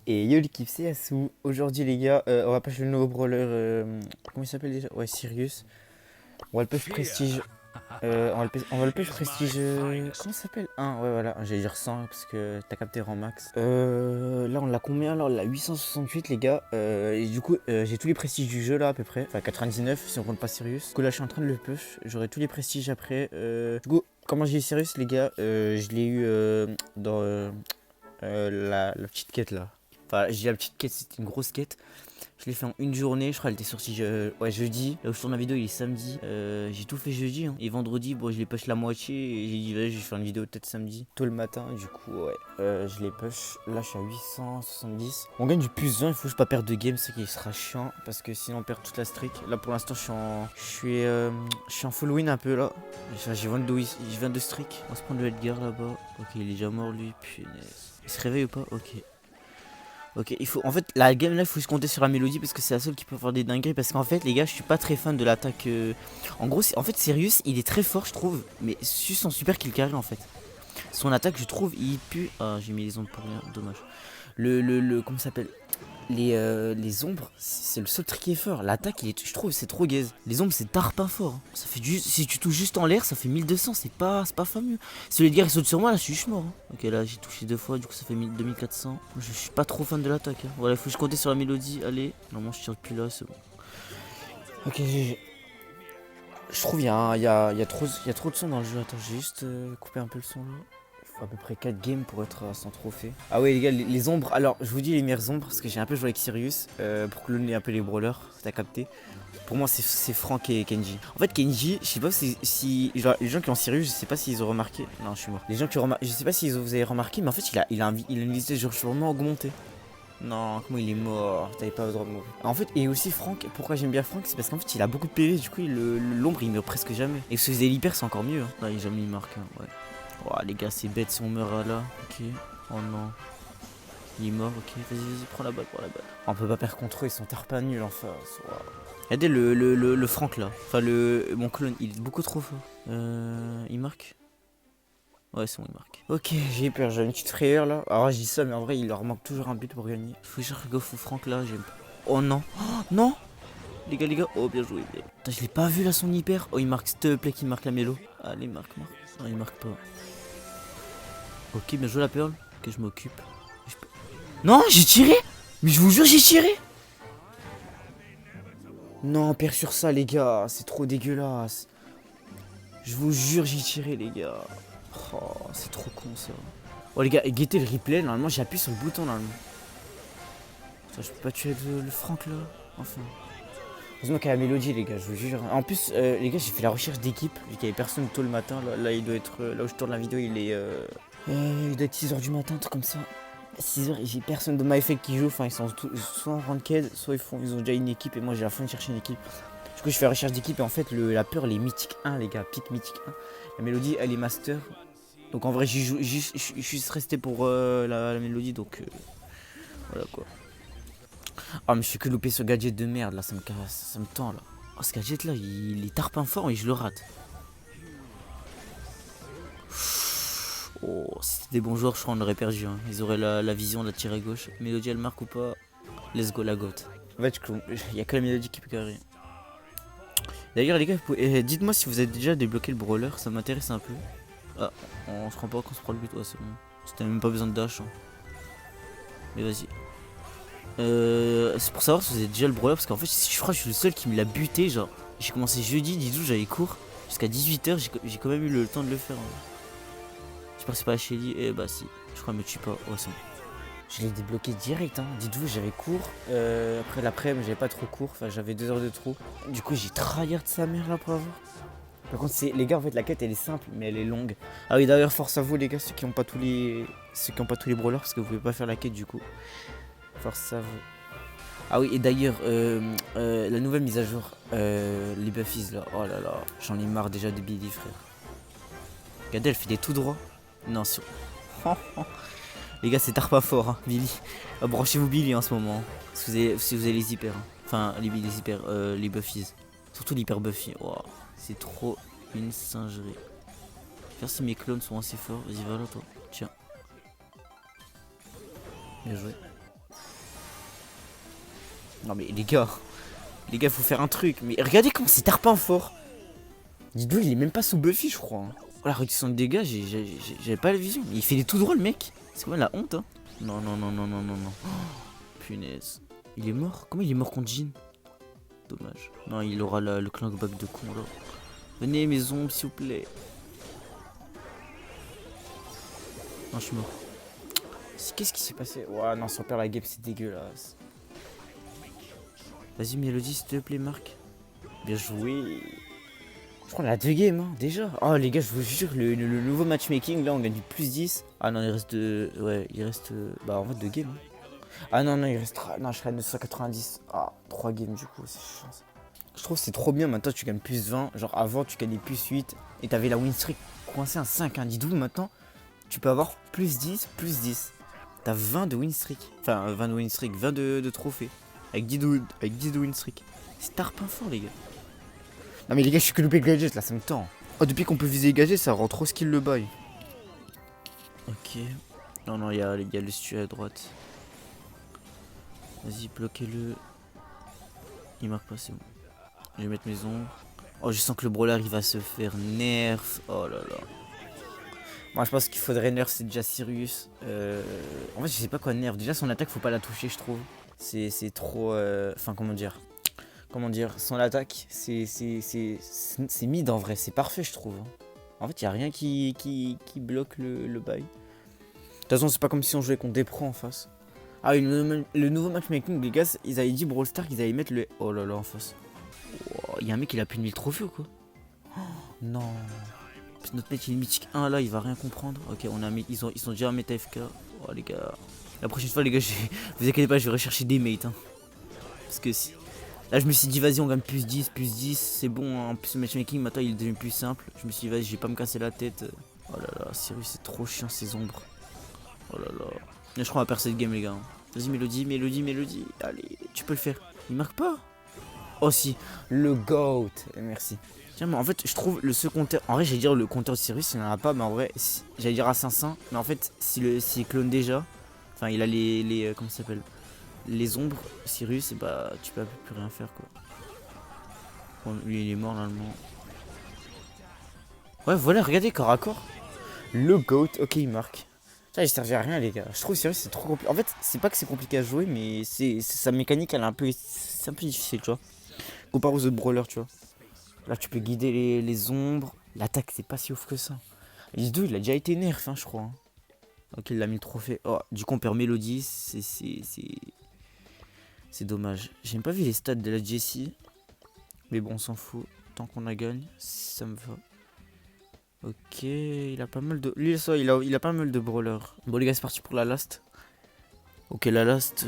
Et yo l'équipe, c'est Yasu. Aujourd'hui les gars, on va passer le nouveau brawler. Comment il s'appelle déjà? Ouais, Sirius. On va le push prestige. On va le push prestige. Comment ça s'appelle? 1, ouais, voilà. J'allais dire 100 parce que t'as capté rang max. Là, on l'a combien? Là, on l'a 868 les gars. Et du coup, j'ai tous les prestiges du jeu là à peu près. Enfin, 99 si on compte pas Sirius. Du coup, là, je suis en train de le push. J'aurai tous les prestiges après. Du coup, comment j'ai eu Sirius les gars? Je l'ai eu dans la petite quête là. Enfin, j'ai la petite quête, c'était une grosse quête. Je l'ai fait en une journée, je crois qu'elle était sortie ouais, jeudi. Là où je tourne la vidéo, il est samedi. J'ai tout fait jeudi. Hein. Et vendredi, bon, je l'ai push la moitié. Et j'ai dit, vas-y, je vais faire une vidéo peut-être samedi. Tôt le matin, du coup, ouais. Je l'ai push. Là, je suis à 870. On gagne du plus 1, il faut juste pas perdre de game, ce qui sera chiant. Parce que sinon, on perd toute la streak. Là, pour l'instant, je suis en full win un peu là. Enfin, j'ai 22 streak. On va se prendre le Edgar là-bas. Ok, il est déjà mort lui. Punaise. Il se réveille ou pas? Ok. Ok, il faut. En fait, la game là, il faut se compter sur la mélodie parce que c'est la seule qui peut faire des dingueries. Parce qu'en fait, les gars, je suis pas très fan de l'attaque. En gros, en fait, Sirius, il est très fort, je trouve. Mais juste son super kill carry en fait. Son attaque, je trouve, il pue. Ah, j'ai mis les ondes pour rien, dommage. Comment ça s'appelle? Les ombres, c'est le seul truc qui est fort. L'attaque, je trouve, c'est trop gaze. Les ombres, c'est tarpin fort. Hein. Ça fait si tu touches juste en l'air, ça fait 1200. C'est pas fameux. Si le gars il saute sur moi, là, je suis mort. Hein. Ok, là, j'ai touché 2 fois, du coup, ça fait 2400. Je suis pas trop fan de l'attaque. Hein. Voilà, il faut que je compte sur la mélodie. Allez, normalement, je tire depuis là, c'est bon. Ok, je trouve il y a trop de son dans le jeu. Attends, j'ai juste coupé un peu le son là. Il faut à peu près 4 games pour être à 100 trophées. Ah ouais les gars, les ombres. Alors je vous dis les meilleures ombres parce que j'ai un peu joué avec Sirius pour cloner un peu les brawlers. T'as capté? Pour moi c'est Franck et Kenji. En fait Kenji, je sais pas si genre, les gens qui ont Sirius, je sais pas s'ils ont remarqué. Non, je suis mort. Les gens qui ont remarqué, je sais pas si vous avez remarqué, mais en fait il a une vitesse de rechargement augmentée. Non, comment il est mort? T'avais pas le droit de mourir. En fait, et aussi Franck, pourquoi j'aime bien Franck, c'est parce qu'en fait il a beaucoup de PV, du coup l'ombre il meurt presque jamais. Et si vous avez l'hyper, c'est encore mieux. Hein. Là, il a jamais marque, hein, ouais. Oh, les gars, c'est bête si on meurt là. Ok. Oh non. Il est mort, ok. Vas-y, prends la balle, prends la balle. On peut pas perdre contre eux, ils sont pas nuls en face. Wow. Regardez le Franck là. Enfin, mon clone, il est beaucoup trop fort. Il marque? Ouais, c'est bon, il marque. Ok, j'ai peur, j'ai une petite frayeur là. Alors, je dis ça, mais en vrai, il leur manque toujours un but pour gagner. Faut que je go fou Franck là, j'aime. Oh non. Oh, non. Les gars. Oh, bien joué. Putain, je l'ai pas vu là, son hyper. Oh, il marque, s'il te plaît, qu'il marque la mélo. Allez, marque. Non, il marque pas. Ok, bien joué la perle. Ok, je m'occupe. Non, j'ai tiré. Mais je vous jure, j'ai tiré. Non, on perd sur ça, les gars. C'est trop dégueulasse. Je vous jure, j'ai tiré, les gars. Oh, c'est trop con ça. Oh, les gars, guettez le replay. Normalement, j'appuie sur le bouton normalement. Putain, je peux pas tuer le Franck là. Enfin. Heureusement qu'il y a la mélodie, les gars, je vous jure. En plus, les gars, j'ai fait la recherche d'équipe. Vu qu'il y avait personne tôt le matin. Là, il doit être. Là où je tourne la vidéo, il doit être 6h du matin, un truc comme ça. 6h et j'ai personne de MyFake qui joue. Enfin, ils sont soit en ranked, soit ils ont déjà une équipe. Et moi, j'ai la flemme de chercher une équipe. Du coup, je fais la recherche d'équipe. Et en fait, la peur, elle est mythique 1, les gars. Pique mythique 1. La mélodie, elle est master. Donc, en vrai, je suis juste resté pour la mélodie. Donc, voilà quoi. Ah, mais je fais que louper ce gadget de merde là. Ça me casse, ça me tend là. Oh, ce gadget là, il est tarpin fort et je le rate. Oh, si c'était des bons joueurs, je crois qu'on aurait perdu. Hein. Ils auraient la vision de la tirer gauche. Mélodie, elle marque ou pas? Let's go, la gote. En fait, il y a que la mélodie qui peut carrer. D'ailleurs, les gars, dites-moi si vous avez déjà débloqué le brawler, ça m'intéresse un peu. Ah, on se rend pas qu'on se prend le but, ouais, c'est bon. C'était même pas besoin de dash. Hein. Mais vas-y. C'est pour savoir si vous avez déjà le brawler, parce qu'en fait, je crois que je suis le seul qui me l'a buté. Genre, j'ai commencé jeudi, 10 août, j'avais cours. Jusqu'à 18h, j'ai quand même eu le temps de le faire. Hein. J'espère que c'est pas Shelly. Eh bah si, je crois, me tue pas. Ouais, c'est bon. Je l'ai débloqué direct, hein. Dites-vous, j'avais cours. Après l'après-midi, j'avais pas trop cours. Enfin, j'avais 2 heures de trop. Du coup, j'ai tryhard sa mère là pour avoir. Par contre, les gars, en fait, la quête elle est simple, mais elle est longue. Ah oui, d'ailleurs, force à vous, les gars, ceux qui ont pas tous les brawlers, parce que vous pouvez pas faire la quête du coup. Force à vous. Ah oui, et d'ailleurs, la nouvelle mise à jour, les buffies là. Oh là là, j'en ai marre déjà de Billy, frère. Regardez, elle fait des tout droits. Non, sur. Les gars, c'est tard pas fort, hein, Billy. Branchez-vous Billy en ce moment. Si vous avez les hyper. Hein. Enfin, les hyper, les buffies. Surtout l'hyper buffy. Wow, c'est trop une singerie. Faire si mes clones sont assez forts. Vas-y, va là, toi. Tiens. Bien joué. Non mais les gars, faut faire un truc. Mais regardez comment c'est tarpin fort. Dites-vous, il est même pas sous Buffy, je crois. Hein. Oh, la réduction de dégâts, j'avais pas la vision. Il fait des tout drôles, mec. C'est quoi la honte, hein? Non, non, non, non, non, non, non. Oh, punaise. Il est mort? Comment il est mort contre Jin? Dommage. Non, il aura le clankback de con, là. Venez, mes ombres, s'il vous plaît. Non, je suis mort. Qu'est-ce qui s'est passé? Ouah, non, si on perd la game, c'est dégueulasse. Vas-y, Mélodie, s'il te plaît, Marc. Bien joué. Je crois qu'on a 2 games, hein, déjà. Oh, les gars, je vous jure, le nouveau matchmaking, là, on gagne du plus 10. Ah non, il reste 2. Ouais, il reste. Bah, en fait, 2 games. Ah non, non, il restera. Non, je serai à 990. Ah, 3 games, du coup, c'est chiant. Je trouve que c'est trop bien. Maintenant, tu gagnes plus 20. Genre, avant, tu gagnais plus 8. Et t'avais la win streak coincée à 5. Hein. Dis-vous, maintenant, tu peux avoir plus 10, plus 10. T'as 20 de win streak. Enfin, 20 de win streak, 20 de trophées. Avec 10 de win streak. C'est tarpin fort, les gars. Non mais les gars, je suis que loupé le gadget là, ça me tend. Oh, depuis qu'on peut viser les gadgets, ça rend trop skill le bail. Ok. Non, non, il y a le stu à droite. Vas-y, bloquez-le. Il marque pas, c'est bon. Je vais mettre mes ombres. Oh, je sens que le brawler il va se faire nerf. Oh là là. Moi, je pense qu'il faudrait nerf, c'est déjà Sirius. En fait, je sais pas quoi nerf. Déjà, son attaque, faut pas la toucher, je trouve. C'est trop. Enfin, comment dire, son attaque, c'est mid en vrai, c'est parfait je trouve. En fait, il n'y a rien qui bloque le bail. De toute façon, c'est pas comme si on jouait contre des pros en face. Ah oui, le nouveau matchmaking, les gars, ils avaient dit Brawl Stars qu'ils allaient mettre le... Oh là là, en face. Il y a un mec, il a plus de 1000 trophées ou quoi? Oh, non. Notre mec, il est mythique 1 là, il va rien comprendre. Ok, ils sont déjà en méta FK. Oh les gars. La prochaine fois, les gars, vous inquiétez pas, je vais rechercher des mates. Hein. Parce que si... Là je me suis dit vas-y on gagne plus 10, c'est bon, hein. En plus le matchmaking maintenant il est devenu plus simple. Je me suis dit vas-y je vais pas me casser la tête. Oh là là, Sirius c'est trop chiant ces ombres. Oh là là. Mais je crois qu'on va perdre cette game les gars. Vas-y Mélodie. Allez, tu peux le faire. Il marque pas. Oh si, le GOAT. Merci. Tiens mais en fait je trouve ce compteur. En vrai j'allais dire le compteur de Sirius il n'en a pas, mais en vrai j'allais dire à 500. Mais en fait s'il clone déjà. Enfin il a les comment ça s'appelle, les ombres, Sirius, et bah tu peux plus rien faire quoi. Bon, lui il est mort normalement. Ouais, voilà, regardez corps à corps. Le GOAT, ok, il marque. Ça, il servait à rien, les gars. Je trouve Sirius c'est trop compliqué. En fait, c'est pas que c'est compliqué à jouer, mais sa mécanique, elle est un peu. C'est un peu difficile, tu vois. Comparé aux autres brawlers, tu vois. Là, tu peux guider les ombres. L'attaque, c'est pas si ouf que ça. Lido, il a déjà été nerf, hein, je crois. Hein. Ok, il a mis le trophée. Oh, du coup, on perd Mélodie. C'est dommage. J'ai même pas vu les stats de la Jessie. Mais bon, on s'en fout. Tant qu'on la gagne, ça me va. Ok, il a pas mal de... Lui, ça, il a pas mal de brawlers. Bon, les gars, c'est parti pour la last. Ok, la last...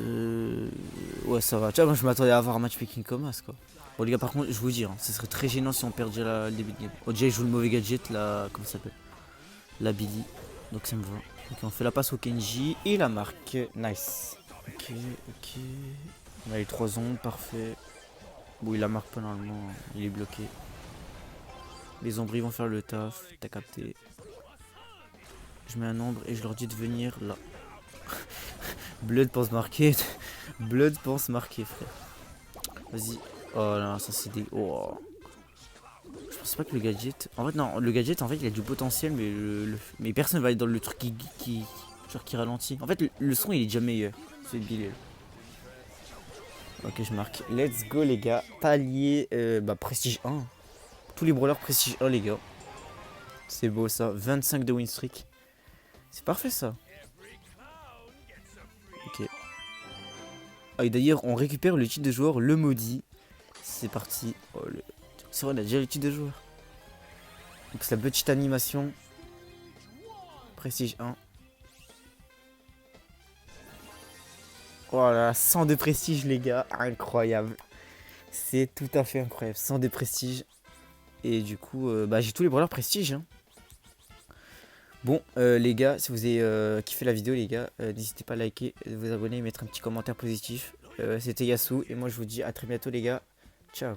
Ouais, ça va. Tu vois, moi, je m'attendais à avoir un matchmaking comme as, quoi. Bon, les gars, par contre, je vous dis, hein, ce serait très gênant si on perd déjà le début de game. Oh, déjà, il joue le mauvais gadget, là... Comment ça s'appelle? La Billy. Donc, ça me va. Ok, on fait la passe au Kenji. Et la marque. Nice. Ok. On a les 3 ondes, parfait. Bon, il la marque pas normalement, il est bloqué. Les ombres vont faire le taf, t'as capté. Je mets un ombre et je leur dis de venir là. Blood pense marquer. Blood pense marquer, frère. Vas-y. Oh là, ça c'est des... Oh. Je pense pas que le gadget... En fait, non, le gadget, en fait, il a du potentiel, mais mais personne va aller dans le truc genre qui ralentit. En fait, le son, il est déjà meilleur. C'est Billy. Ok, je marque. Let's go, les gars. Palier, prestige 1. Tous les brawlers prestige 1, les gars. C'est beau, ça. 25 de win streak. C'est parfait, ça. Ok. Ah, et d'ailleurs, on récupère le titre de joueur, le maudit. C'est parti. Oh, c'est vrai, on a déjà le titre de joueur. Donc, c'est la petite animation. Prestige 1. Voilà, 100 de prestige, les gars. Incroyable. C'est tout à fait incroyable. 100 de prestige. Et du coup, j'ai tous les brawlers prestige. Hein. Bon, les gars, si vous avez kiffé la vidéo, les gars, n'hésitez pas à liker, vous abonner et mettre un petit commentaire positif. C'était Yasu et moi je vous dis à très bientôt, les gars. Ciao.